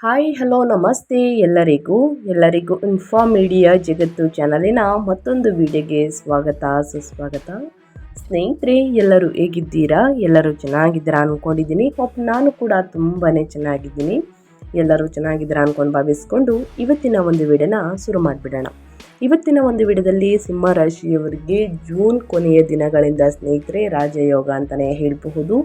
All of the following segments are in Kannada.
ಹಾಯ್ ಹಲೋ ನಮಸ್ತೆ ಎಲ್ಲರಿಗೂ ಇನ್ಫಾರ್ಮ್ ಮೀಡಿಯಾ ಜಗತ್ತು ಚಾನಲಿನ ಮತ್ತೊಂದು ವಿಡಿಯೋಗೆ ಸ್ವಾಗತ ಸುಸ್ವಾಗತ. ಸ್ನೇಹಿತರೆ, ಎಲ್ಲರೂ ಹೇಗಿದ್ದೀರಾ? ಎಲ್ಲರೂ ಚೆನ್ನಾಗಿದ್ದೀರಾ ಅಂದ್ಕೊಂಡಿದ್ದೀನಿ. ನಾನು ಕೂಡ ತುಂಬಾ ಚೆನ್ನಾಗಿದ್ದೀನಿ. ಎಲ್ಲರೂ ಚೆನ್ನಾಗಿದ್ದೀರಾ ಅಂದ್ಕೊಂಡು ಭಾವಿಸ್ಕೊಂಡು ಇವತ್ತಿನ ಒಂದು ವಿಡಿಯೋನ ಶುರು ಮಾಡಿಬಿಡೋಣ. ಇವತ್ತಿನ ಒಂದು ವಿಡಿಯೋದಲ್ಲಿ ಸಿಂಹ ರಾಶಿಯವರಿಗೆ ಜೂನ್ ಕೊನೆಯ ದಿನಗಳಿಂದ ಸ್ನೇಹಿತರೆ ರಾಜಯೋಗ ಅಂತಲೇ ಹೇಳಬಹುದು.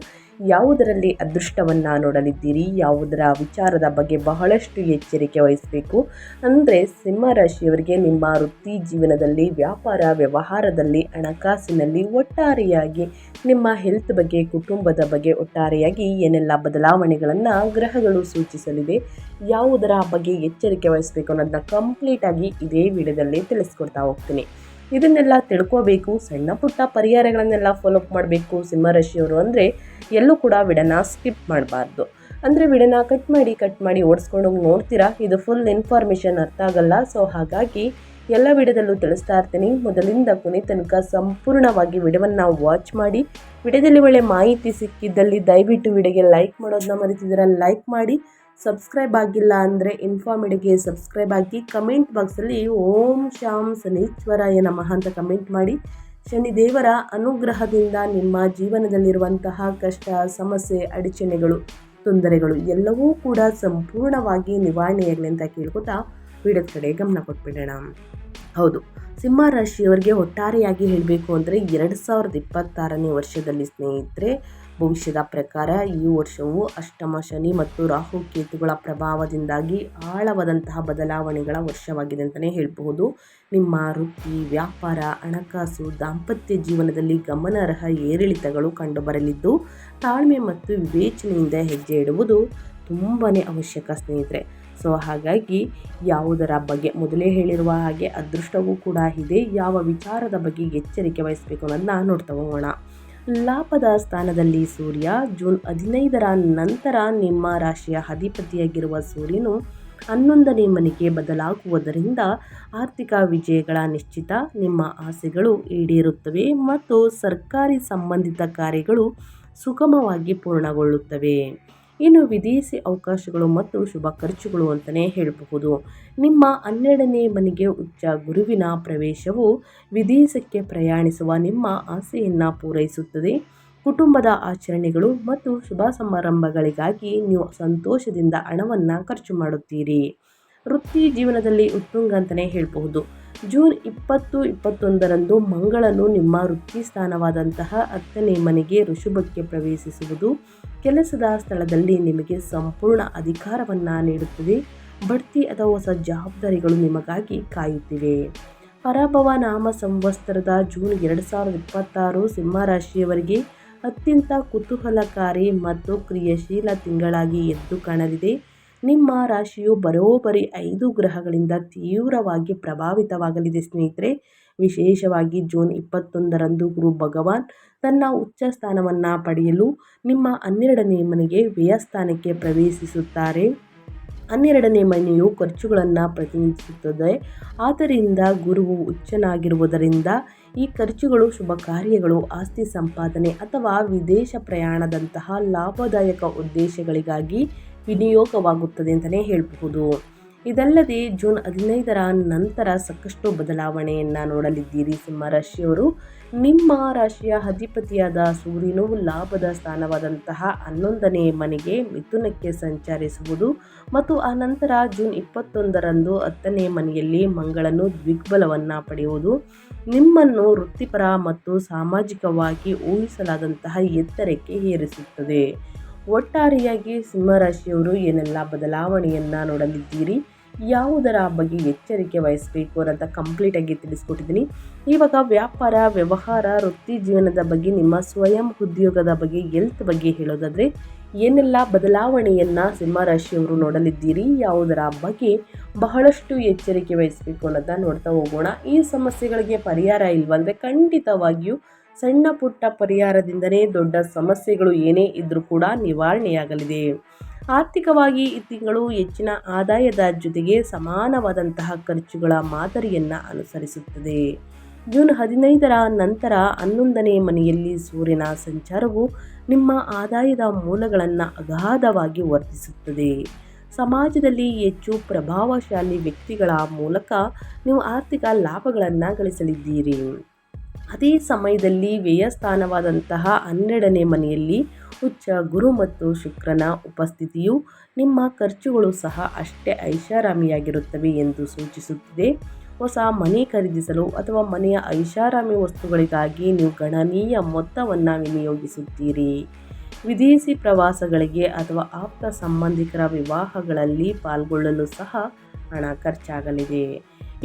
ಯಾವುದರಲ್ಲಿ ಅದೃಷ್ಟವನ್ನು ನೋಡಲಿದ್ದೀರಿ, ಯಾವುದರ ವಿಚಾರದ ಬಗ್ಗೆ ಬಹಳಷ್ಟು ಎಚ್ಚರಿಕೆ ವಹಿಸಬೇಕು ಅಂದರೆ ಸಿಂಹ ರಾಶಿಯವರಿಗೆ ನಿಮ್ಮ ವೃತ್ತಿ ಜೀವನದಲ್ಲಿ, ವ್ಯಾಪಾರ ವ್ಯವಹಾರದಲ್ಲಿ, ಹಣಕಾಸಿನಲ್ಲಿ, ಒಟ್ಟಾರೆಯಾಗಿ ನಿಮ್ಮ ಹೆಲ್ತ್ ಬಗ್ಗೆ, ಕುಟುಂಬದ ಬಗ್ಗೆ ಒಟ್ಟಾರೆಯಾಗಿ ಏನೆಲ್ಲ ಬದಲಾವಣೆಗಳನ್ನು ಗ್ರಹಗಳು ಸೂಚಿಸಲಿವೆ, ಯಾವುದರ ಬಗ್ಗೆ ಎಚ್ಚರಿಕೆ ವಹಿಸಬೇಕು ಅನ್ನೋದನ್ನ ಕಂಪ್ಲೀಟಾಗಿ ಇದೇ ವಿಡಿಯೋದಲ್ಲಿ ತಿಳಿಸ್ಕೊಡ್ತಾ ಹೋಗ್ತೀನಿ. ಇದನ್ನೆಲ್ಲ ತಿಳ್ಕೋಬೇಕು, ಸಣ್ಣ ಪುಟ್ಟ ಪರಿಹಾರಗಳನ್ನೆಲ್ಲ ಫಾಲೋ ಅಪ್ ಮಾಡಬೇಕು ಸಿಂಹರಾಶಿಯವರು ಅಂದರೆ ಎಲ್ಲೂ ಕೂಡ ವಿಡಿಯೋನ ಸ್ಕಿಪ್ ಮಾಡಬಾರ್ದು. ಅಂದರೆ ವಿಡಿಯೋನ ಕಟ್ ಮಾಡಿ ಓಡಿಸ್ಕೊಂಡು ಹೋಗಿ ನೋಡ್ತೀರಾ, ಇದು ಫುಲ್ ಇನ್ಫಾರ್ಮೇಷನ್ ಅರ್ಥ ಆಗಲ್ಲ. ಸೊ ಹಾಗಾಗಿ ಎಲ್ಲ ವಿಡಿಯೋದಲ್ಲೂ ತಿಳಿಸ್ತಾ ಇರ್ತೀನಿ. ಮೊದಲಿಂದ ಕೊನೆ ತನಕ ಸಂಪೂರ್ಣವಾಗಿ ವಿಡಿಯೋವನ್ನು ವಾಚ್ ಮಾಡಿ. ವಿಡಿಯೋದಲ್ಲಿ ಒಳ್ಳೆ ಮಾಹಿತಿ ಸಿಕ್ಕಿದ್ದಲ್ಲಿ ದಯವಿಟ್ಟು ವಿಡಿಯೋಗೆ ಲೈಕ್ ಮಾಡೋದನ್ನ ಮರಿತಿದ್ದೀರಾ, ಲೈಕ್ ಮಾಡಿ. ಸಬ್ಸ್ಕ್ರೈಬ್ ಆಗಿಲ್ಲ ಅಂದರೆ ಇನ್ಫಾರ್ಮೇಟಿವ್ಗೆ ಸಬ್ಸ್ಕ್ರೈಬ್ ಆಗಿ. ಕಮೆಂಟ್ ಬಾಕ್ಸಲ್ಲಿ ಓಂ ಶಾಂ ಶನೀಶ್ವರಾಯ ನಮಃ ಅಂತ ಕಮೆಂಟ್ ಮಾಡಿ. ಶನಿದೇವರ ಅನುಗ್ರಹದಿಂದ ನಿಮ್ಮ ಜೀವನದಲ್ಲಿರುವಂತಹ ಕಷ್ಟ, ಸಮಸ್ಯೆ, ಅಡಚಣೆಗಳು, ತೊಂದರೆಗಳು ಎಲ್ಲವೂ ಕೂಡ ಸಂಪೂರ್ಣವಾಗಿ ನಿವಾರಣೆಯಾಗಲಿ ಅಂತ ಕೇಳ್ಕೊತಾ ವಿಡಿಯೋದ ಕಡೆ ಗಮನ ಕೊಟ್ಬಿಡೋಣ. ಹೌದು, ಸಿಂಹ ರಾಶಿಯವರಿಗೆ ಒಟ್ಟಾರೆಯಾಗಿ ಹೇಳಬೇಕು ಅಂದರೆ 2026ನೇ ವರ್ಷದಲ್ಲಿ ಸ್ನೇಹಿತರೆ, ಭವಿಷ್ಯದ ಪ್ರಕಾರ ಈ ವರ್ಷವು ಅಷ್ಟಮ ಶನಿ ಮತ್ತು ರಾಹು ಕೇತುಗಳ ಪ್ರಭಾವದಿಂದಾಗಿ ಆಳವಾದಂತಹ ಬದಲಾವಣೆಗಳ ವರ್ಷವಾಗಿದೆ ಅಂತಲೇ ಹೇಳಬಹುದು. ನಿಮ್ಮ ವೃತ್ತಿ, ವ್ಯಾಪಾರ, ಹಣಕಾಸು, ದಾಂಪತ್ಯ ಜೀವನದಲ್ಲಿ ಗಮನಾರ್ಹ ಏರಿಳಿತಗಳು ಕಂಡುಬರಲಿದ್ದು, ತಾಳ್ಮೆ ಮತ್ತು ವಿವೇಚನೆಯಿಂದ ಹೆಜ್ಜೆ ಇಡುವುದು ತುಂಬಾ ಅವಶ್ಯಕ ಸ್ನೇಹಿತರೆ. ಸೊ ಹಾಗಾಗಿ ಯಾವುದರ ಬಗ್ಗೆ ಮೊದಲೇ ಹೇಳಿರುವ ಹಾಗೆ ಅದೃಷ್ಟವೂ ಕೂಡ ಇದೆ, ಯಾವ ವಿಚಾರದ ಬಗ್ಗೆ ಎಚ್ಚರಿಕೆ ವಹಿಸಬೇಕು ಅನ್ನೋದನ್ನ ನೋಡ್ತಾ ಹೋಗೋಣ. ಲಾಭದ ಸ್ಥಾನದಲ್ಲಿ ಸೂರ್ಯ, ಜೂನ್ 15ರ ನಂತರ ನಿಮ್ಮ ರಾಶಿಯ ಅಧಿಪತಿಯಾಗಿರುವ ಸೂರ್ಯನು 11ನೇ ಮನೆಗೆ ಬದಲಾಗುವುದರಿಂದ ಆರ್ಥಿಕ ವಿಜಯಗಳ ನಿಶ್ಚಿತ, ನಿಮ್ಮ ಆಸೆಗಳು ಈಡೇರುತ್ತವೆ ಮತ್ತು ಸರ್ಕಾರಿ ಸಂಬಂಧಿತ ಕಾರ್ಯಗಳು ಸುಗಮವಾಗಿ ಪೂರ್ಣಗೊಳ್ಳುತ್ತವೆ. ಇನ್ನು ವಿದೇಶಿ ಅವಕಾಶಗಳು ಮತ್ತು ಶುಭ ಖರ್ಚುಗಳು ಅಂತಲೇ ಹೇಳಬಹುದು. ನಿಮ್ಮ 12ನೇ ಮನೆಗೆ ಉಚ್ಚ ಗುರುವಿನ ಪ್ರವೇಶವು ವಿದೇಶಕ್ಕೆ ಪ್ರಯಾಣಿಸುವ ನಿಮ್ಮ ಆಸೆಯನ್ನು ಪೂರೈಸುತ್ತದೆ. ಕುಟುಂಬದ ಆಚರಣೆಗಳು ಮತ್ತು ಶುಭ ಸಮಾರಂಭಗಳಿಗಾಗಿ ನೀವು ಸಂತೋಷದಿಂದ ಹಣವನ್ನು ಖರ್ಚು ಮಾಡುತ್ತೀರಿ. ವೃತ್ತಿ ಜೀವನದಲ್ಲಿ ಉತ್ತುಂಗ ಅಂತಲೇ ಹೇಳಬಹುದು. ಜೂನ್ 20-21ರಂದು ಮಂಗಳನು ನಿಮ್ಮ ವೃತ್ತಿ ಸ್ಥಾನವಾದಂತಹ 10ನೇ ಮನೆಗೆ ಋಷಭಕ್ಕೆ ಪ್ರವೇಶಿಸುವುದು ಕೆಲಸದ ಸ್ಥಳದಲ್ಲಿ ನಿಮಗೆ ಸಂಪೂರ್ಣ ಅಧಿಕಾರವನ್ನು ನೀಡುತ್ತದೆ. ಬಡ್ತಿ ಅಥವಾ ಹೊಸ ಜವಾಬ್ದಾರಿಗಳು ನಿಮಗಾಗಿ ಕಾಯುತ್ತಿವೆ. ಪರಾಭವ ನಾಮ ಸಂವತ್ಸರದ ಜೂನ್ 2026 ಸಿಂಹರಾಶಿಯವರಿಗೆ ಅತ್ಯಂತ ಕುತೂಹಲಕಾರಿ ಮತ್ತು ಕ್ರಿಯಾಶೀಲ ತಿಂಗಳಾಗಿ ಎದ್ದು ಕಾಣಲಿದೆ. ನಿಮ್ಮ ರಾಶಿಯು ಬರೋಬ್ಬರಿ 5 ಗ್ರಹಗಳಿಂದ ತೀವ್ರವಾಗಿ ಪ್ರಭಾವಿತವಾಗಲಿದೆ ಸ್ನೇಹಿತರೆ. ವಿಶೇಷವಾಗಿ ಜೂನ್ 21ರಂದು ಗುರು ಭಗವಾನ್ ತನ್ನ ಉಚ್ಚ ಸ್ಥಾನವನ್ನು ಪಡೆಯಲು ನಿಮ್ಮ 12ನೇ ಮನೆಗೆ ವ್ಯಯಸ್ಥಾನಕ್ಕೆ ಪ್ರವೇಶಿಸುತ್ತಾರೆ. 12ನೇ ಮನೆಯು ಖರ್ಚುಗಳನ್ನು ಪ್ರತಿನಿಧಿಸುತ್ತದೆ. ಆದ್ದರಿಂದ ಗುರುವು ಉಚ್ಚನಾಗಿರುವುದರಿಂದ ಈ ಖರ್ಚುಗಳು ಶುಭ ಕಾರ್ಯಗಳು, ಆಸ್ತಿ ಸಂಪಾದನೆ ಅಥವಾ ವಿದೇಶ ಪ್ರಯಾಣದಂತಹ ಲಾಭದಾಯಕ ಉದ್ದೇಶಗಳಿಗಾಗಿ ವಿನಿಯೋಗವಾಗುತ್ತದೆ ಅಂತಲೇ ಹೇಳಬಹುದು. ಇದಲ್ಲದೆ ಜೂನ್ 15ರ ನಂತರ ಸಾಕಷ್ಟು ಬದಲಾವಣೆಯನ್ನು ನೋಡಲಿದ್ದೀರಿ ಸಿಂಹರಾಶಿಯವರು. ನಿಮ್ಮ ರಾಶಿಯ ಅಧಿಪತಿಯಾದ ಸೂರ್ಯನು ಲಾಭದ ಸ್ಥಾನವಾದಂತಹ 11ನೇ ಮನೆಗೆ ಮಿಥುನಕ್ಕೆ ಸಂಚರಿಸುವುದು ಮತ್ತು ಆ ನಂತರ ಜೂನ್ 21ರಂದು 10ನೇ ಮನೆಯಲ್ಲಿ ಮಂಗಳನು ದ್ವಿಗ್ಬಲವನ್ನು ಪಡೆಯುವುದು ನಿಮ್ಮನ್ನು ವೃತ್ತಿಪರ ಮತ್ತು ಸಾಮಾಜಿಕವಾಗಿ ಊಹಿಸಲಾದಂತಹ ಎತ್ತರಕ್ಕೆ ಏರಿಸುತ್ತದೆ. ಒಟ್ಟಾರೆಯಾಗಿ ಸಿಂಹರಾಶಿಯವರು ಏನೆಲ್ಲ ಬದಲಾವಣೆಯನ್ನು ನೋಡಲಿದ್ದೀರಿ, ಯಾವುದರ ಬಗ್ಗೆ ಎಚ್ಚರಿಕೆ ವಹಿಸಬೇಕು ಅಂತ ಕಂಪ್ಲೀಟಾಗಿ ತಿಳಿಸ್ಕೊಟ್ಟಿದ್ದೀನಿ. ಇವಾಗ ವ್ಯಾಪಾರ ವ್ಯವಹಾರ, ವೃತ್ತಿ ಜೀವನದ ಬಗ್ಗೆ, ನಿಮ್ಮ ಸ್ವಯಂ ಉದ್ಯೋಗದ ಬಗ್ಗೆ, ಹೆಲ್ತ್ ಬಗ್ಗೆ ಹೇಳೋದಾದರೆ ಏನೆಲ್ಲ ಬದಲಾವಣೆಯನ್ನು ಸಿಂಹರಾಶಿಯವರು ನೋಡಲಿದ್ದೀರಿ, ಯಾವುದರ ಬಗ್ಗೆ ಬಹಳಷ್ಟು ಎಚ್ಚರಿಕೆ ವಹಿಸಬೇಕು ಅನ್ನೋದನ್ನ ನೋಡ್ತಾ ಹೋಗೋಣ. ಈ ಸಮಸ್ಯೆಗಳಿಗೆ ಪರಿಹಾರ ಇಲ್ವಂದರೆ ಖಂಡಿತವಾಗಿಯೂ ಸಣ್ಣ ಪುಟ್ಟ ಪರಿಹಾರದಿಂದನೇ ದೊಡ್ಡ ಸಮಸ್ಯೆಗಳು ಏನೇ ಇದ್ದರೂ ಕೂಡ ನಿವಾರಣೆಯಾಗಲಿದೆ. ಆರ್ಥಿಕವಾಗಿ ಈ ತಿಂಗಳು ಹೆಚ್ಚಿನ ಆದಾಯದ ಜೊತೆಗೆ ಸಮಾನವಾದಂತಹ ಖರ್ಚುಗಳ ಮಾದರಿಯನ್ನು ಅನುಸರಿಸುತ್ತದೆ. ಜೂನ್ 15ರ ನಂತರ 11ನೇ ಮನೆಯಲ್ಲಿ ಸೂರ್ಯನ ಸಂಚಾರವು ನಿಮ್ಮ ಆದಾಯದ ಮೂಲಗಳನ್ನು ಅಗಾಧವಾಗಿ ವರ್ಧಿಸುತ್ತದೆ. ಸಮಾಜದಲ್ಲಿ ಹೆಚ್ಚು ಪ್ರಭಾವಶಾಲಿ ವ್ಯಕ್ತಿಗಳ ಮೂಲಕ ನೀವು ಆರ್ಥಿಕ ಲಾಭಗಳನ್ನು ಗಳಿಸಲಿದ್ದೀರಿ. ಅದೇ ಸಮಯದಲ್ಲಿ ವ್ಯಯಸ್ಥಾನವಾದಂತಹ 12ನೇ ಮನೆಯಲ್ಲಿ ಉಚ್ಚ ಗುರು ಮತ್ತು ಶುಕ್ರನ ಉಪಸ್ಥಿತಿಯು ನಿಮ್ಮ ಖರ್ಚುಗಳು ಸಹ ಅಷ್ಟೇ ಐಷಾರಾಮಿಯಾಗಿರುತ್ತವೆ ಎಂದು ಸೂಚಿಸುತ್ತಿದೆ. ಹೊಸ ಮನೆ ಖರೀದಿಸಲು ಅಥವಾ ಮನೆಯ ಐಷಾರಾಮಿ ವಸ್ತುಗಳಿಗಾಗಿ ನೀವು ಗಣನೀಯ ಮೊತ್ತವನ್ನು ವಿನಿಯೋಗಿಸುತ್ತೀರಿ. ವಿದೇಶಿ ಪ್ರವಾಸಗಳಿಗೆ ಅಥವಾ ಆಪ್ತ ಸಂಬಂಧಿಕರ ವಿವಾಹಗಳಲ್ಲಿ ಪಾಲ್ಗೊಳ್ಳಲು ಸಹ ಹಣ ಖರ್ಚಾಗಲಿದೆ.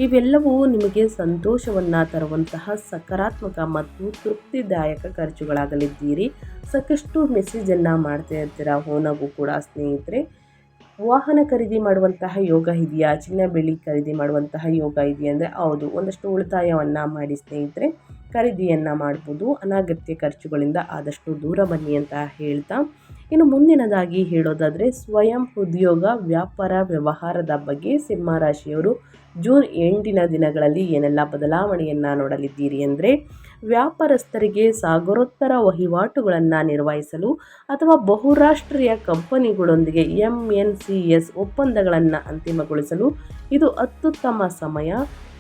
ಇವೆಲ್ಲವೂ ನಿಮಗೆ ಸಂತೋಷವನ್ನು ತರುವಂತಹ ಸಕಾರಾತ್ಮಕ ಮತ್ತು ತೃಪ್ತಿದಾಯಕ ಖರ್ಚುಗಳಾಗಲಿದ್ದೀರಿ. ಸಾಕಷ್ಟು ಮೆಸೇಜನ್ನು ಮಾಡ್ತಾ ಇರ್ತೀರ ಫೋನಾಗೂ ಕೂಡ ಸ್ನೇಹಿತರೆ. ವಾಹನ ಖರೀದಿ ಮಾಡುವಂತಹ ಯೋಗ ಇದೆಯಾ, ಚಿನ್ನ ಬೆಳ್ಳಿ ಖರೀದಿ ಮಾಡುವಂತಹ ಯೋಗ ಇದೆಯಾ ಅಂದರೆ ಹೌದು, ಒಂದಷ್ಟು ಉಳಿತಾಯವನ್ನು ಮಾಡಿ ಸ್ನೇಹಿತರೆ ಖರೀದಿಯನ್ನು ಮಾಡ್ಬೋದು. ಅನಗತ್ಯ ಖರ್ಚುಗಳಿಂದ ಆದಷ್ಟು ದೂರ ಬನ್ನಿ ಅಂತ ಹೇಳ್ತಾ, ಇನ್ನು ಮುಂದಿನದಾಗಿ ಹೇಳೋದಾದರೆ ಸ್ವಯಂ ಉದ್ಯೋಗ ವ್ಯಾಪಾರ ವ್ಯವಹಾರದ ಬಗ್ಗೆ ಸಿಂಹರಾಶಿಯವರು ಜೂನ್ 8ನ ದಿನಗಳಲ್ಲಿ ಏನೆಲ್ಲ ಬದಲಾವಣೆಯನ್ನು ನೋಡಲಿದ್ದೀರಿ ಅಂದರೆ, ವ್ಯಾಪಾರಸ್ಥರಿಗೆ ಸಾಗರೋತ್ತರ ವಹಿವಾಟುಗಳನ್ನು ನಿರ್ವಹಿಸಲು ಅಥವಾ ಬಹುರಾಷ್ಟ್ರೀಯ ಕಂಪನಿಗಳೊಂದಿಗೆ MNCs ಒಪ್ಪಂದಗಳನ್ನು ಅಂತಿಮಗೊಳಿಸಲು ಇದು ಅತ್ಯುತ್ತಮ ಸಮಯ.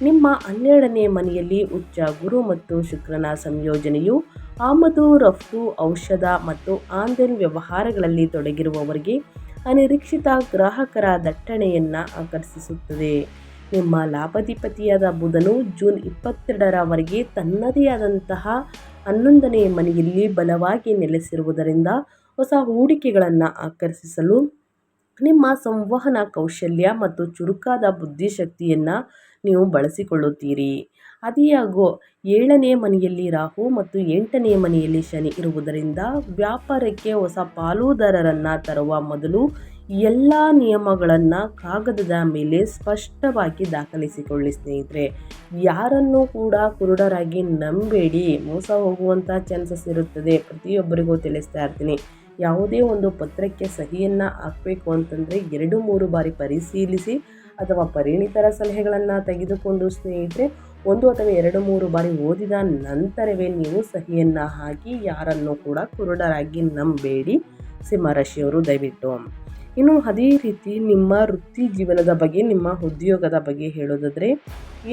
ನಿಮ್ಮ 12ನೇ ಮನೆಯಲ್ಲಿ ಉಚ್ಚ ಗುರು ಮತ್ತು ಶುಕ್ರನ ಸಂಯೋಜನೆಯು ಆಮದು ರಫ್ತು ಔಷಧ ಮತ್ತು ಆನ್ಲೈನ್ ವ್ಯವಹಾರಗಳಲ್ಲಿ ತೊಡಗಿರುವವರಿಗೆ ಅನಿರೀಕ್ಷಿತ ಗ್ರಾಹಕರ ದಟ್ಟಣೆಯನ್ನು ಆಕರ್ಷಿಸುತ್ತದೆ. ನಿಮ್ಮ ಲಾಭಾಧಿಪತಿಯಾದ ಬುಧನು ಜೂನ್ 22ರವರೆಗೆ ತನ್ನದೇ ಆದಂತಹ 11ನೇ ಮನೆಯಲ್ಲಿ ಬಲವಾಗಿ ನೆಲೆಸಿರುವುದರಿಂದ ಹೊಸ ಹೂಡಿಕೆಗಳನ್ನು ಆಕರ್ಷಿಸಲು ನಿಮ್ಮ ಸಂವಹನ ಕೌಶಲ್ಯ ಮತ್ತು ಚುರುಕಾದ ಬುದ್ಧಿಶಕ್ತಿಯನ್ನು ನೀವು ಬಳಸಿಕೊಳ್ಳುತ್ತೀರಿ. ಆದಾಗ್ಯೂ 7ನೇ ಮನೆಯಲ್ಲಿ ರಾಹು ಮತ್ತು 8ನೇ ಮನೆಯಲ್ಲಿ ಶನಿ ಇರುವುದರಿಂದ ವ್ಯಾಪಾರಕ್ಕೆ ಹೊಸ ಪಾಲುದಾರರನ್ನು ತರುವ ಮೊದಲು ಎಲ್ಲ ನಿಯಮಗಳನ್ನು ಕಾಗದದ ಮೇಲೆ ಸ್ಪಷ್ಟವಾಗಿ ದಾಖಲಿಸಿಕೊಳ್ಳಿ ಸ್ನೇಹಿತರೆ. ಯಾರನ್ನೂ ಕೂಡ ಕುರುಡರಾಗಿ ನಂಬೇಡಿ, ಮೋಸ ಹೋಗುವಂಥ ಚಾನ್ಸಸ್ ಇರುತ್ತದೆ. ಪ್ರತಿಯೊಬ್ಬರಿಗೂ ತಿಳಿಸ್ತಾ ಇರ್ತೀನಿ, ಯಾವುದೇ ಒಂದು ಪತ್ರಕ್ಕೆ ಸಹಿಯನ್ನು ಹಾಕಬೇಕು ಅಂತಂದರೆ 2-3 ಬಾರಿ ಪರಿಶೀಲಿಸಿ ಅಥವಾ ಪರಿಣಿತರ ಸಲಹೆಗಳನ್ನು ತೆಗೆದುಕೊಂಡು ಸ್ನೇಹಿತರೆ 1 ಅಥವಾ 2-3 ಬಾರಿ ಓದಿದ ನಂತರವೇ ನೀವು ಸಹಿಯನ್ನು ಹಾಕಿ. ಯಾರನ್ನೂ ಕೂಡ ಕುರುಡರಾಗಿ ನಂಬೇಡಿ ಸಿಂಹರಾಶಿಯವರು ದಯವಿಟ್ಟು. ಇನ್ನು ಅದೇ ರೀತಿ ನಿಮ್ಮ ವೃತ್ತಿ ಜೀವನದ ಬಗ್ಗೆ, ನಿಮ್ಮ ಉದ್ಯೋಗದ ಬಗ್ಗೆ ಹೇಳೋದಾದರೆ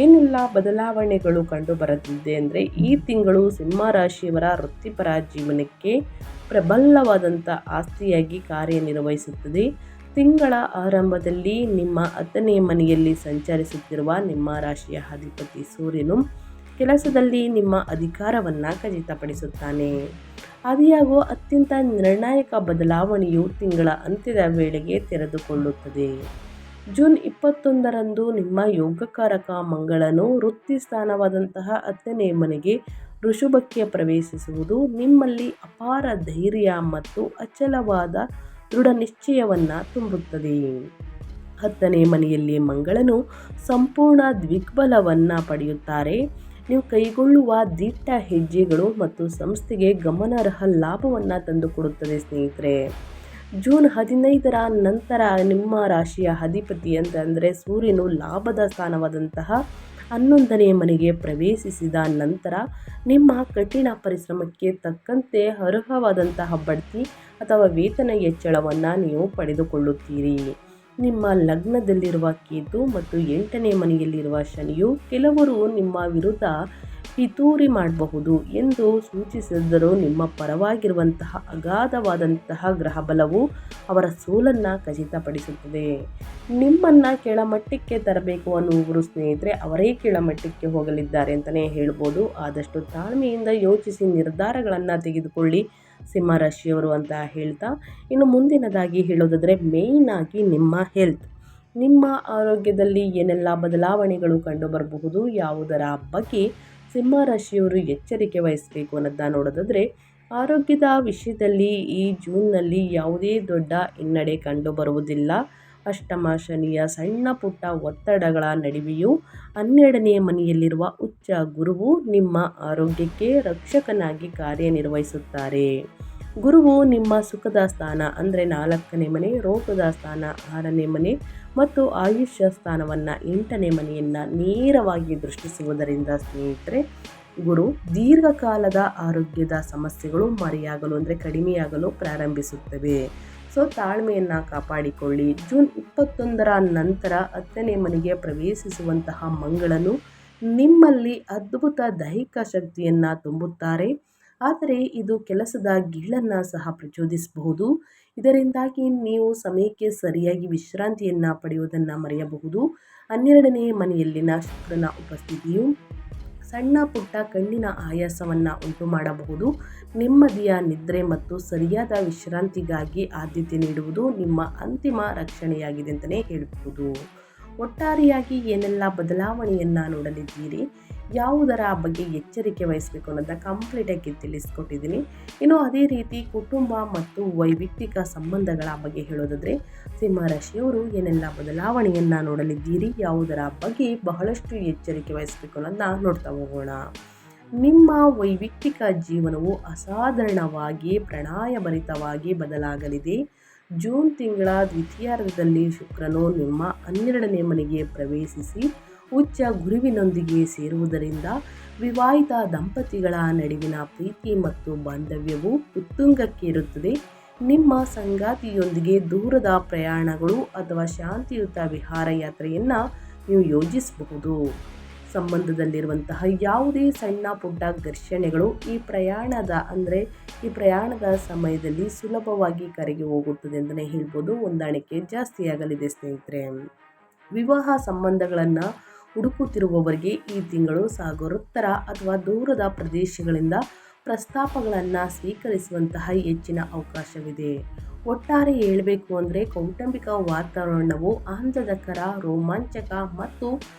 ಏನೆಲ್ಲ ಬದಲಾವಣೆಗಳು ಕಂಡು ಬರುತ್ತಿದೆ ಅಂದರೆ, ಈ ತಿಂಗಳು ಸಿಂಹರಾಶಿಯವರ ವೃತ್ತಿಪರ ಜೀವನಕ್ಕೆ ಪ್ರಬಲವಾದಂಥ ಆಸ್ತಿಯಾಗಿ ಕಾರ್ಯನಿರ್ವಹಿಸುತ್ತದೆ. ತಿಂಗಳ ಆರಂಭದಲ್ಲಿ ನಿಮ್ಮ 10ನೇ ಮನೆಯಲ್ಲಿ ಸಂಚರಿಸುತ್ತಿರುವ ನಿಮ್ಮ ರಾಶಿಯ ಅಧಿಪತಿ ಸೂರ್ಯನು ಕೆಲಸದಲ್ಲಿ ನಿಮ್ಮ ಅಧಿಕಾರವನ್ನು ಖಚಿತಪಡಿಸುತ್ತಾನೆ. ಆದಾಗ್ಯೂ ಅತ್ಯಂತ ನಿರ್ಣಾಯಕ ಬದಲಾವಣೆಯು ತಿಂಗಳ ಅಂತ್ಯದ ವೇಳೆಗೆ ತೆರೆದುಕೊಳ್ಳುತ್ತದೆ. ಜೂನ್ 21ರಂದು ನಿಮ್ಮ ಯೋಗಕಾರಕ ಮಂಗಳನು ವೃತ್ತಿ ಸ್ಥಾನವಾದಂತಹ 10ನೇ ಮನೆಗೆ ವೃಷಭಕ್ಕೆ ಪ್ರವೇಶಿಸುವುದು ನಿಮ್ಮಲ್ಲಿ ಅಪಾರ ಧೈರ್ಯ ಮತ್ತು ಅಚಲವಾದ ದೃಢ ನಿಶ್ಚಯವನ್ನು ತುಂಬುತ್ತದೆ. 10ನೇ ಮನೆಯಲ್ಲಿ ಮಂಗಳನು ಸಂಪೂರ್ಣ ದಿಗ್ಬಲವನ್ನು ಪಡೆಯುತ್ತಾರೆ. ನೀವು ಕೈಗೊಳ್ಳುವ ದಿಟ್ಟ ಹೆಜ್ಜೆಗಳು ಮತ್ತು ಸಂಸ್ಥೆಗೆ ಗಮನಾರ್ಹ ಲಾಭವನ್ನು ತಂದುಕೊಡುತ್ತದೆ ಸ್ನೇಹಿತರೆ. ಜೂನ್ 15ರ ನಂತರ ನಿಮ್ಮ ರಾಶಿಯ ಅಧಿಪತಿ ಅಂತಂದರೆ ಸೂರ್ಯನು ಲಾಭದ ಸ್ಥಾನವಾದಂತಹ 11ನೇ ಮನೆಗೆ ಪ್ರವೇಶಿಸಿದ ನಂತರ ನಿಮ್ಮ ಕಠಿಣ ಪರಿಶ್ರಮಕ್ಕೆ ತಕ್ಕಂತೆ ಅರ್ಹವಾದಂತಹ ಬಡ್ತಿ ಅಥವಾ ವೇತನ ಹೆಚ್ಚಳವನ್ನು ನೀವು ಪಡೆದುಕೊಳ್ಳುತ್ತೀರಿ. ನಿಮ್ಮ ಲಗ್ನದಲ್ಲಿರುವ ಕೇತು ಮತ್ತು 8ನೇ ಮನೆಯಲ್ಲಿರುವ ಶನಿಯು ಕೆಲವರು ನಿಮ್ಮ ವಿರುದ್ಧ ಪಿತೂರಿ ಮಾಡಬಹುದು ಎಂದು ಸೂಚಿಸಿದರೂ ನಿಮ್ಮ ಪರವಾಗಿರುವಂತಹ ಅಗಾಧವಾದಂತಹ ಗ್ರಹಬಲವು ಅವರ ಸೋಲನ್ನು ಖಚಿತಪಡಿಸುತ್ತದೆ. ನಿಮ್ಮನ್ನು ಕೆಳಮಟ್ಟಕ್ಕೆ ತರಬೇಕು ಅನ್ನುವರು ಸ್ನೇಹಿತರೆ ಅವರೇ ಕೆಳಮಟ್ಟಕ್ಕೆ ಹೋಗಲಿದ್ದಾರೆ ಅಂತಲೇ ಹೇಳ್ಬೋದು. ಆದಷ್ಟು ತಾಳ್ಮೆಯಿಂದ ಯೋಚಿಸಿ ನಿರ್ಧಾರಗಳನ್ನು ತೆಗೆದುಕೊಳ್ಳಿ ಸಿಂಹರಾಶಿಯವರು ಅಂತ ಹೇಳ್ತಾ, ಇನ್ನು ಮುಂದಿನದಾಗಿ ಹೇಳೋದಾದರೆ ಮೇಯ್ನ್ ಆಗಿ ನಿಮ್ಮ ಹೆಲ್ತ್, ನಿಮ್ಮ ಆರೋಗ್ಯದಲ್ಲಿ ಏನೆಲ್ಲ ಬದಲಾವಣೆಗಳು ಕಂಡುಬರಬಹುದು, ಯಾವುದರ ಬಗ್ಗೆ ಸಿಂಹರಾಶಿಯವರು ಎಚ್ಚರಿಕೆ ವಹಿಸಬೇಕು ಅನ್ನೋದನ್ನ ನೋಡೋದಾದರೆ, ಆರೋಗ್ಯದ ವಿಷಯದಲ್ಲಿ ಈ ಜೂನ್ನಲ್ಲಿ ಯಾವುದೇ ದೊಡ್ಡ ಹಿನ್ನಡೆ ಕಂಡುಬರುವುದಿಲ್ಲ. ಅಷ್ಟಮ ಶನಿಯ ಸಣ್ಣ ಪುಟ್ಟ ಒತ್ತಡಗಳ ನಡುವೆಯೂ 12ನೇ ಮನೆಯಲ್ಲಿರುವ ಉಚ್ಚ ಗುರುವು ನಿಮ್ಮ ಆರೋಗ್ಯಕ್ಕೆ ರಕ್ಷಕನಾಗಿ ಕಾರ್ಯನಿರ್ವಹಿಸುತ್ತಾರೆ. ಗುರುವು ನಿಮ್ಮ ಸುಖದ ಸ್ಥಾನ ಅಂದರೆ 4ನೇ ಮನೆ, ರೋಗದ ಸ್ಥಾನ 6ನೇ ಮನೆ ಮತ್ತು ಆಯುಷ್ಯ ಸ್ಥಾನವನ್ನು 8ನೇ ಮನೆಯನ್ನು ನೇರವಾಗಿ ದೃಷ್ಟಿಸುವುದರಿಂದ ಸ್ನೇಹಿತರೆ ಗುರು ದೀರ್ಘಕಾಲದ ಆರೋಗ್ಯದ ಸಮಸ್ಯೆಗಳು ಮರೆಯಾಗಲು ಅಂದರೆ ಕಡಿಮೆಯಾಗಲು ಪ್ರಾರಂಭಿಸುತ್ತವೆ. ಸೊ ಸೊ ತಾಳ್ಮೆಯನ್ನು ಕಾಪಾಡಿಕೊಳ್ಳಿ. ಜೂನ್ 21ರ ನಂತರ 10ನೇ ಮನೆಗೆ ಪ್ರವೇಶಿಸುವಂತಹ ಮಂಗಳನು ನಿಮ್ಮಲ್ಲಿ ಅದ್ಭುತ ದೈಹಿಕ ಶಕ್ತಿಯನ್ನು ತುಂಬುತ್ತಾರೆ. ಆದರೆ ಇದು ಕೆಲಸದ ಗೀಳನ್ನು ಸಹ ಪ್ರಚೋದಿಸಬಹುದು. ಇದರಿಂದಾಗಿ ನೀವು ಸಮಯಕ್ಕೆ ಸರಿಯಾಗಿ ವಿಶ್ರಾಂತಿಯನ್ನು ಪಡೆಯುವುದನ್ನು ಮರೆಯಬಹುದು. 12ನೇ ಮನೆಯಲ್ಲಿನ ಶುಕ್ರನ ಉಪಸ್ಥಿತಿಯು ಸಣ್ಣ ಪುಟ್ಟ ಕಣ್ಣಿನ ಆಯಾಸವನ್ನು ಉಂಟು ಮಾಡಬಹುದು. ನೆಮ್ಮದಿಯ ನಿದ್ರೆ ಮತ್ತು ಸರಿಯಾದ ವಿಶ್ರಾಂತಿಗಾಗಿ ಆದ್ಯತೆ ನೀಡುವುದು ನಿಮ್ಮ ಅಂತಿಮ ರಕ್ಷಣೆಯಾಗಿದೆ ಅಂತಲೇ ಹೇಳಬಹುದು. ಒಟ್ಟಾರೆಯಾಗಿ ಏನೆಲ್ಲ ಬದಲಾವಣೆಯನ್ನು ನೋಡಲಿದ್ದೀರಿ, ಯಾವುದರ ಬಗ್ಗೆ ಎಚ್ಚರಿಕೆ ವಹಿಸಬೇಕು ಅನ್ನೋದನ್ನ ಕಂಪ್ಲೀಟಾಗಿ ತಿಳಿಸ್ಕೊಟ್ಟಿದ್ದೀನಿ. ಇನ್ನು ಅದೇ ರೀತಿ ಕುಟುಂಬ ಮತ್ತು ವೈಯಕ್ತಿಕ ಸಂಬಂಧಗಳ ಬಗ್ಗೆ ಹೇಳೋದಾದರೆ ಸಿಂಹರಾಶಿಯವರು ಏನೆಲ್ಲ ಬದಲಾವಣೆಯನ್ನು ನೋಡಲಿದ್ದೀರಿ, ಯಾವುದರ ಬಗ್ಗೆ ಬಹಳಷ್ಟು ಎಚ್ಚರಿಕೆ ವಹಿಸಬೇಕು ಅನ್ನೋದನ್ನ ನೋಡ್ತಾ ಹೋಗೋಣ. ನಿಮ್ಮ ವೈಯಕ್ತಿಕ ಜೀವನವು ಅಸಾಧಾರಣವಾಗಿ ಪ್ರಣಯಭರಿತವಾಗಿ ಬದಲಾಗಲಿದೆ. ಜೂನ್ ತಿಂಗಳ ದ್ವಿತೀಯಾರ್ಧದಲ್ಲಿ ಶುಕ್ರನು ನಿಮ್ಮ 12ನೇ ಮನೆಗೆ ಪ್ರವೇಶಿಸಿ ಉಚ್ಚ ಗುರುವಿನೊಂದಿಗೆ ಸೇರುವುದರಿಂದ ವಿವಾಹಿತ ದಂಪತಿಗಳ ನಡುವಿನ ಪ್ರೀತಿ ಮತ್ತು ಬಾಂಧವ್ಯವು ಉತ್ತುಂಗಕ್ಕೇರುತ್ತದೆ. ನಿಮ್ಮ ಸಂಗಾತಿಯೊಂದಿಗೆ ದೂರದ ಪ್ರಯಾಣಗಳು ಅಥವಾ ಶಾಂತಿಯುತ ವಿಹಾರಯಾತ್ರೆಯನ್ನು ನೀವು ಯೋಜಿಸಬಹುದು. ಸಂಬಂಧದಲ್ಲಿರುವಂತಹ ಯಾವುದೇ ಸಣ್ಣ ಪುಟ್ಟ ಘರ್ಷಣೆಗಳು ಈ ಪ್ರಯಾಣದ ಸಮಯದಲ್ಲಿ ಸುಲಭವಾಗಿ ಕರಗಿ ಹೋಗುತ್ತದೆ ಅಂತಲೇ ಹೇಳ್ಬೋದು. ಹೊಂದಾಣಿಕೆ ಜಾಸ್ತಿಯಾಗಲಿದೆ ಸ್ನೇಹಿತರೆ. ವಿವಾಹ ಸಂಬಂಧಗಳನ್ನು ಹುಡುಕುತ್ತಿರುವವರಿಗೆ ಈ ತಿಂಗಳು ಸಾಗರೋತ್ತರ ಅಥವಾ ದೂರದ ಪ್ರದೇಶಗಳಿಂದ ಪ್ರಸ್ತಾಪಗಳನ್ನು ಸ್ವೀಕರಿಸುವಂತಹ ಹೆಚ್ಚಿನ ಅವಕಾಶವಿದೆ. ಒಟ್ಟಾರೆ ಹೇಳಬೇಕು ಅಂದರೆ ಕೌಟುಂಬಿಕ ವಾತಾವರಣವು ಆಹ್ಲಾದಕರ, ರೋಮಾಂಚಕ ಮತ್ತು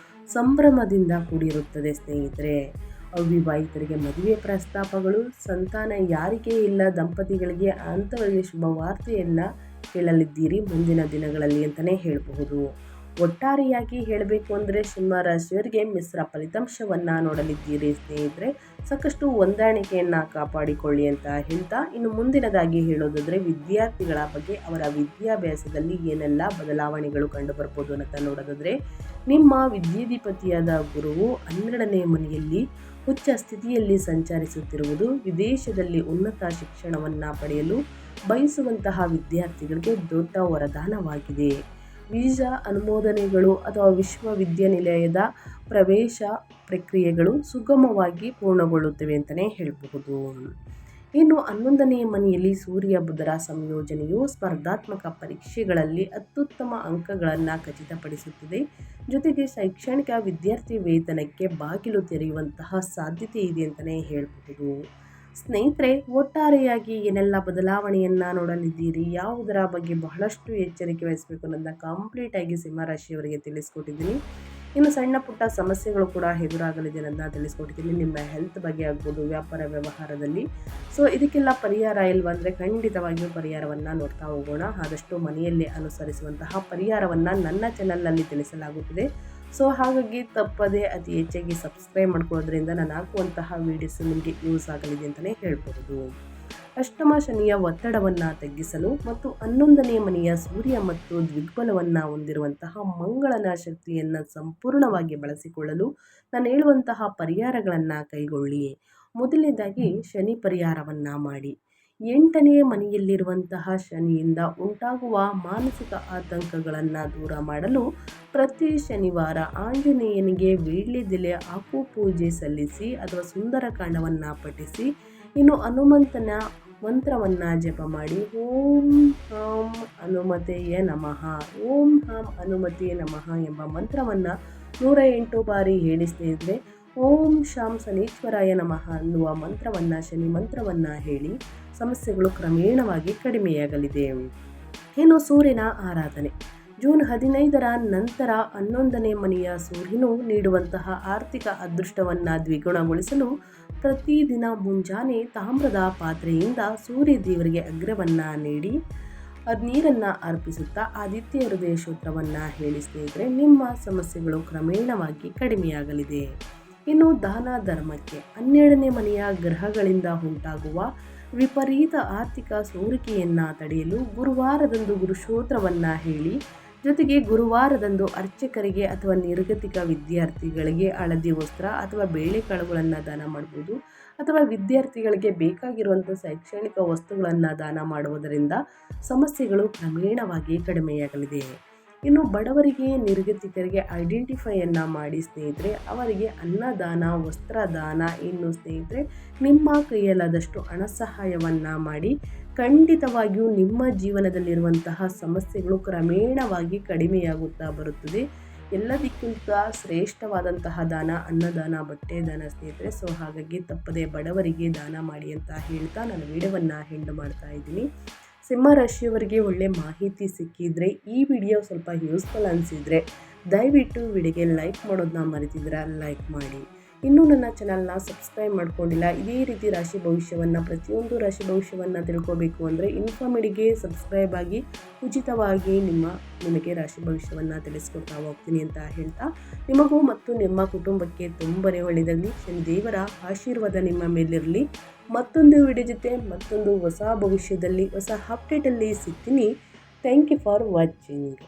ಸಂಭ್ರಮದಿಂದ ಕೂಡಿರುತ್ತದೆ ಸ್ನೇಹಿತರೆ. ಅವಿವಾಹಿತರಿಗೆ ಮದುವೆ ಪ್ರಸ್ತಾಪಗಳು, ಸಂತಾನ ಯಾರಿಗೆ ಇಲ್ಲ ದಂಪತಿಗಳಿಗೆ ಅಂಥವರಿಗೆ ಶುಭ ವಾರ್ತೆಯನ್ನು ಕೇಳಲಿದ್ದೀರಿ ಮುಂದಿನ ದಿನಗಳಲ್ಲಿ ಅಂತಲೇ ಹೇಳಬಹುದು. ಒಟ್ಟಾರೆಯಾಗಿ ಹೇಳಬೇಕು ಅಂದರೆ ಸಿಂಹರಾಶಿಯವರಿಗೆ ಮಿಶ್ರ ಫಲಿತಾಂಶವನ್ನು ನೋಡಲಿದ್ದೀರಿ ಸ್ನೇಹಿತರೆ. ಸಾಕಷ್ಟು ಹೊಂದಾಣಿಕೆಯನ್ನು ಕಾಪಾಡಿಕೊಳ್ಳಿ ಅಂತ ಹೇಳ್ತಾ, ಇನ್ನು ಮುಂದಿನದಾಗಿ ಹೇಳೋದಾದರೆ ವಿದ್ಯಾರ್ಥಿಗಳ ಬಗ್ಗೆ ಅವರ ವಿದ್ಯಾಭ್ಯಾಸದಲ್ಲಿ ಏನೆಲ್ಲ ಬದಲಾವಣೆಗಳು ಕಂಡುಬರ್ಬೋದು ಅಂತ ನೋಡೋದಾದರೆ, ನಿಮ್ಮ ವಿದ್ಯಾಧಿಪತಿಯಾದ ಗುರುವು 12ನೇ ಮನೆಯಲ್ಲಿ ಉಚ್ಚ ಸ್ಥಿತಿಯಲ್ಲಿ ಸಂಚರಿಸುತ್ತಿರುವುದು ವಿದೇಶದಲ್ಲಿ ಉನ್ನತ ಶಿಕ್ಷಣವನ್ನು ಪಡೆಯಲು ಬಯಸುವಂತಹ ವಿದ್ಯಾರ್ಥಿಗಳಿಗೆ ದೊಡ್ಡ ವರದಾನವಾಗಿದೆ. ವೀಸಾ ಅನುಮೋದನೆಗಳು ಅಥವಾ ವಿಶ್ವವಿದ್ಯಾನಿಲಯದ ಪ್ರವೇಶ ಪ್ರಕ್ರಿಯೆಗಳು ಸುಗಮವಾಗಿ ಪೂರ್ಣಗೊಳ್ಳುತ್ತವೆ ಅಂತಲೇ ಹೇಳಬಹುದು. ಇನ್ನು 11ನೇ ಮನೆಯಲ್ಲಿ ಸೂರ್ಯ ಬುಧರ ಸಂಯೋಜನೆಯು ಸ್ಪರ್ಧಾತ್ಮಕ ಪರೀಕ್ಷೆಗಳಲ್ಲಿ ಅತ್ಯುತ್ತಮ ಅಂಕಗಳನ್ನು ಖಚಿತಪಡಿಸುತ್ತದೆ. ಜೊತೆಗೆ ಶೈಕ್ಷಣಿಕ ವಿದ್ಯಾರ್ಥಿ ವೇತನಕ್ಕೆ ಬಾಗಿಲು ತೆರೆಯುವಂತಹ ಸಾಧ್ಯತೆ ಇದೆ ಅಂತಲೇ ಹೇಳಬಹುದು. ಸ್ನೇಹಿತರೆ, ಒಟ್ಟಾರೆಯಾಗಿ ಏನೆಲ್ಲ ಬದಲಾವಣೆಯನ್ನು ನೋಡಲಿದ್ದೀರಿ, ಯಾವುದರ ಬಗ್ಗೆ ಬಹಳಷ್ಟು ಎಚ್ಚರಿಕೆ ವಹಿಸಬೇಕು ಅನ್ನೋದನ್ನ ಕಂಪ್ಲೀಟಾಗಿ ಸಿಂಹರಾಶಿಯವರಿಗೆ ತಿಳಿಸ್ಕೊಟ್ಟಿದ್ದೀನಿ. ಇನ್ನು ಸಣ್ಣ ಪುಟ್ಟ ಸಮಸ್ಯೆಗಳು ಕೂಡ ಎದುರಾಗಲಿದೆ ಅನ್ನೋದನ್ನ ತಿಳಿಸ್ಕೊಟ್ಟಿದ್ದೀನಿ. ನಿಮ್ಮ ಹೆಲ್ತ್ ಬಗ್ಗೆ ಆಗ್ಬೋದು, ವ್ಯಾಪಾರ ವ್ಯವಹಾರದಲ್ಲಿ. ಸೊ ಇದಕ್ಕೆಲ್ಲ ಪರಿಹಾರ ಇಲ್ವಾ ಅಂದರೆ ಖಂಡಿತವಾಗಿಯೂ ಪರಿಹಾರವನ್ನು ನೋಡ್ತಾ ಹೋಗೋಣ. ಆದಷ್ಟು ಮನೆಯಲ್ಲಿ ಅನುಸರಿಸುವಂತಹ ಪರಿಹಾರವನ್ನು ನನ್ನ ಚಾನಲ್ನಲ್ಲಿ ತಿಳಿಸಲಾಗುತ್ತದೆ. ಸೊ ಹಾಗಾಗಿ ತಪ್ಪದೇ ಅತಿ ಹೆಚ್ಚಾಗಿ ಸಬ್ಸ್ಕ್ರೈಬ್ ಮಾಡ್ಕೊಳ್ಳೋದ್ರಿಂದ ನಾನು ಹಾಕುವಂತಹ ವೀಡಿಯೋಸ್ ನಿಮಗೆ ಯೂಸ್ ಆಗಲಿದೆ ಅಂತಲೇ ಹೇಳ್ಬೋದು. ಅಷ್ಟಮ ಶನಿಯ ಒತ್ತಡವನ್ನು ತಗ್ಗಿಸಲು ಮತ್ತು 11ನೇ ಮನೆಯ ಸೂರ್ಯ ಮತ್ತು ದ್ವಿಗ್ಬಲವನ್ನು ಹೊಂದಿರುವಂತಹ ಮಂಗಳನ ಶಕ್ತಿಯನ್ನು ಸಂಪೂರ್ಣವಾಗಿ ಬಳಸಿಕೊಳ್ಳಲು ನಾನು ಹೇಳುವಂತಹ ಪರಿಹಾರಗಳನ್ನು ಕೈಗೊಳ್ಳಿ. ಮೊದಲನೇದಾಗಿ ಶನಿ ಪರಿಹಾರವನ್ನು ಮಾಡಿ. 8ನೇ ಮನೆಯಲ್ಲಿರುವಂತಹ ಶನಿಯಿಂದ ಉಂಟಾಗುವ ಮಾನಸಿಕ ಆತಂಕಗಳನ್ನು ದೂರ ಮಾಡಲು ಪ್ರತಿ ಶನಿವಾರ ಆಂಜನೇಯನಿಗೆ ವೀಳ್ಯದೆಲೆ ಹಾಕು ಪೂಜೆ ಸಲ್ಲಿಸಿ ಅಥವಾ ಸುಂದರಕಾಂಡವನ್ನು ಪಠಿಸಿ, ಇನ್ನು ಹನುಮಂತನ ಮಂತ್ರವನ್ನು ಜಪ ಮಾಡಿ. ಓಂ ಹಾಂ ಹನುಮತೆಯ ನಮಃ, ಓಂ ಹಾಂ ಹನುಮತೆಯ ನಮಃ ಎಂಬ ಮಂತ್ರವನ್ನು 108 ಬಾರಿ ಹೇಳಿ ಸ್ನೇಹಿತರೆ. ಓಂ ಶಾಂ ಶನೀಶ್ವರಾಯ ನಮಃ ಅನ್ನುವ ಮಂತ್ರವನ್ನು, ಶನಿ ಮಂತ್ರವನ್ನು ಹೇಳಿ ಸಮಸ್ಯೆಗಳು ಕ್ರಮೇಣವಾಗಿ ಕಡಿಮೆಯಾಗಲಿದೆ. ಇನ್ನು ಸೂರ್ಯನ ಆರಾಧನೆ. ಜೂನ್ 15ರ ನಂತರ 11ನೇ ಮನೆಯ ಸೂರ್ಯನು ನೀಡುವಂತಹ ಆರ್ಥಿಕ ಅದೃಷ್ಟವನ್ನು ದ್ವಿಗುಣಗೊಳಿಸಲು ಪ್ರತಿದಿನ ಮುಂಜಾನೆ ತಾಮ್ರದ ಪಾತ್ರೆಯಿಂದ ಸೂರ್ಯ ದೇವರಿಗೆ ಅಗ್ರವನ್ನು ನೀಡಿ ನೀರನ್ನು ಅರ್ಪಿಸುತ್ತಾ ಆದಿತ್ಯ ಹೃದಯ ಸ್ತೋತ್ರವನ್ನು ಹೇಳಿ ಸ್ನೇಹಿತರೆ. ನಿಮ್ಮ ಸಮಸ್ಯೆಗಳು ಕ್ರಮೇಣವಾಗಿ ಕಡಿಮೆಯಾಗಲಿದೆ. ಇನ್ನು ದಾನ ಧರ್ಮಕ್ಕೆ. 12ನೇ ಮನೆಯ ಗ್ರಹಗಳಿಂದ ಉಂಟಾಗುವ ವಿಪರೀತ ಆರ್ಥಿಕ ಸೋರಿಕೆಯನ್ನು ತಡೆಯಲು ಗುರುವಾರದಂದು ಗುರುಸ್ತೋತ್ರವನ್ನು ಹೇಳಿ ಜೊತೆಗೆ ಗುರುವಾರದಂದು ಅರ್ಚಕರಿಗೆ ಅಥವಾ ನಿರ್ಗತಿಕ ವಿದ್ಯಾರ್ಥಿಗಳಿಗೆ ಹಳದಿ ವಸ್ತ್ರ ಅಥವಾ ಬೇಳೆಕಾಳುಗಳನ್ನು ದಾನ ಮಾಡ್ಬೋದು. ಅಥವಾ ವಿದ್ಯಾರ್ಥಿಗಳಿಗೆ ಬೇಕಾಗಿರುವಂಥ ಶೈಕ್ಷಣಿಕ ವಸ್ತುಗಳನ್ನು ದಾನ ಮಾಡುವುದರಿಂದ ಸಮಸ್ಯೆಗಳು ಕ್ರಮೇಣವಾಗಿ ಕಡಿಮೆಯಾಗಲಿದೆ. ಇನ್ನು ಬಡವರಿಗೆ ನಿರ್ಗತಿಕರಿಗೆ ಐಡೆಂಟಿಫೈಯನ್ನು ಮಾಡಿ ಸ್ನೇಹಿತರೆ, ಅವರಿಗೆ ಅನ್ನದಾನ, ವಸ್ತ್ರದಾನ, ಇನ್ನು ಸ್ನೇಹಿತರೆ ನಿಮ್ಮ ಕೈಯಲ್ಲಾದಷ್ಟು ಹಣ ಸಹಾಯವನ್ನು ಮಾಡಿ. ಖಂಡಿತವಾಗಿಯೂ ನಿಮ್ಮ ಜೀವನದಲ್ಲಿರುವಂತಹ ಸಮಸ್ಯೆಗಳು ಕ್ರಮೇಣವಾಗಿ ಕಡಿಮೆಯಾಗುತ್ತಾ ಬರುತ್ತದೆ. ಎಲ್ಲದಕ್ಕಿಂತ ಶ್ರೇಷ್ಠವಾದಂತಹ ದಾನ ಅನ್ನದಾನ, ಬಟ್ಟೆ ದಾನ ಸ್ನೇಹಿತರೆ. ಸೊ ಹಾಗಾಗಿ ತಪ್ಪದೆ ಬಡವರಿಗೆ ದಾನ ಮಾಡಿ ಅಂತ ಹೇಳ್ತಾ ನಾನು ವಿಡಿಯೋವನ್ನು ಎಂಡ್ ಮಾಡ್ತಾ ಇದ್ದೀನಿ. ಸಿಂಹ ರಾಶಿಯವರಿಗೆ ಒಳ್ಳೆ ಮಾಹಿತಿ ಸಿಕ್ಕಿದ್ರೆ, ಈ ವಿಡಿಯೋ ಸ್ವಲ್ಪ ಯೂಸ್ಫುಲ್ ಅನಿಸಿದರೆ ದಯವಿಟ್ಟು ವಿಡಿಯೋಗೆ ಲೈಕ್ ಮಾಡೋದನ್ನ ಮರೆತಿದ್ರೆ ಲೈಕ್ ಮಾಡಿ. ಇನ್ನೂ ನನ್ನ ಚಾನಲ್ನ ಸಬ್ಸ್ಕ್ರೈಬ್ ಮಾಡ್ಕೊಂಡಿಲ್ಲ, ಇದೇ ರೀತಿ ರಾಶಿ ಭವಿಷ್ಯವನ್ನು ಪ್ರತಿಯೊಂದು ರಾಶಿ ಭವಿಷ್ಯವನ್ನು ತಿಳ್ಕೋಬೇಕು ಅಂದರೆ ಇನ್ಫಾಮಿಡಿಗೆ ಸಬ್ಸ್ಕ್ರೈಬ್ ಆಗಿ ಉಚಿತವಾಗಿ ನಿಮಗೆ ರಾಶಿ ಭವಿಷ್ಯವನ್ನು ತಿಳಿಸ್ಕೊಡ್ತಾ ಹೋಗ್ತೀನಿ ಅಂತ ಹೇಳ್ತಾ, ನಿಮಗೂ ಮತ್ತು ನಿಮ್ಮ ಕುಟುಂಬಕ್ಕೆ ತುಂಬನೇ ಒಳ್ಳೆಯದಾಗಲಿ. ಶನಿದೇವರ ಆಶೀರ್ವಾದ ನಿಮ್ಮ ಮೇಲಿರಲಿ. ಮತ್ತೊಂದು ವಿಡಿಯೋ ಜೊತೆ ಮತ್ತೊಂದು ಹೊಸ ಭವಿಷ್ಯದಲ್ಲಿ ಹೊಸ ಅಪ್ಡೇಟಲ್ಲಿ ಸಿಗ್ತೀನಿ. Thank you for watching.